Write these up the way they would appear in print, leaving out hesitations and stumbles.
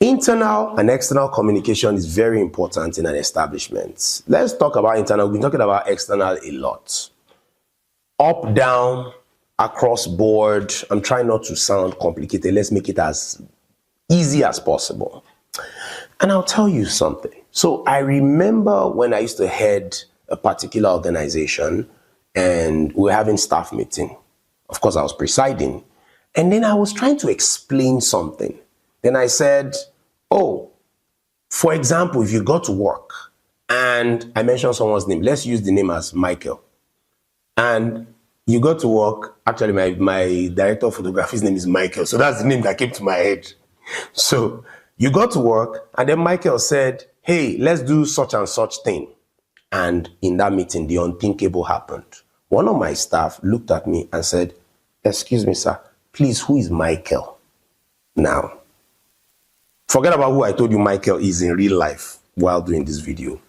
Internal and external communication is very important in an establishment. Let's talk about internal. We've been talking about external a lot. Up, down, across board. I'm trying not to sound complicated. Let's make it as easy as possible. And I'll tell you something. So I remember when I used to head a particular organization and we were having staff meeting. Of course, I was presiding. And then I was trying to explain something. Then I said, oh, for example, if you go to work and I mentioned someone's name, let's use the name as Michael. And you go to work, actually my director of photography's name is Michael. So that's the name that came to my head. So you go to work and then Michael said, hey, let's do such and such thing. And in that meeting, the unthinkable happened. One of my staff looked at me and said, excuse me, sir, please, who is Michael? Now, forget about who I told you Michael is in real life while doing this video.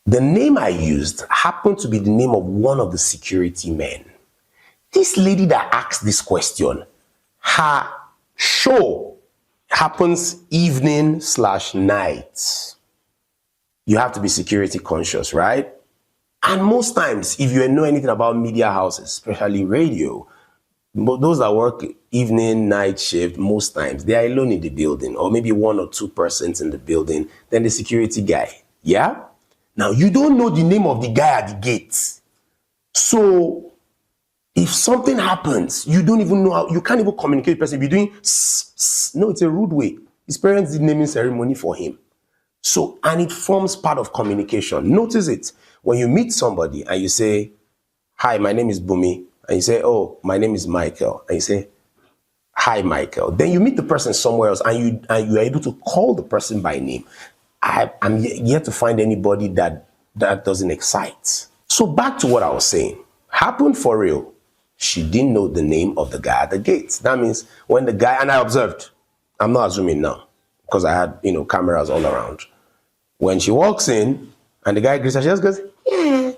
The name I used happened to be the name of one of the security men. This lady that asked this question, her show happens evening/night. You have to be security conscious, right? And most times, if you know anything about media houses, especially radio, those that work evening, night shift, most times, they are alone in the building, or maybe 1 or 2 persons in the building, then the security guy, yeah? Now, you don't know the name of the guy at the gate. So, if something happens, you don't even know how, you can't even communicate with the person. If you're doing no, it's a rude way. His parents did naming ceremony for him. So, and it forms part of communication. Notice it. When you meet somebody and you say, hi, my name is Bumi, and you say, oh, my name is Michael, and you say, hi, Michael. Then you meet the person somewhere else and you are able to call the person by name. I'm yet to find anybody that doesn't excite. So back to what I was saying. Happened for real. She didn't know the name of the guy at the gate. That means when the guy, and I observed, I'm not assuming now, because I had, cameras all around. When she walks in and the guy greets her, she just goes, yeah.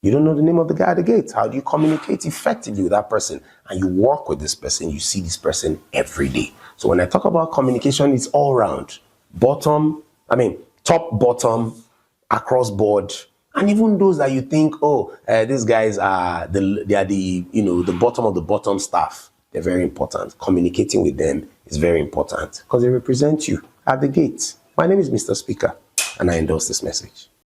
You don't know the name of the guy at the gate. How do you communicate effectively with that person? And you work with this person, you see this person every day. So when I talk about communication, it's all around. Top, bottom, across board. And even those that you think, these guys are the bottom of the bottom staff. They're very important. Communicating with them is very important because they represent you at the gate. My name is Mr. Speaker, and I endorse this message.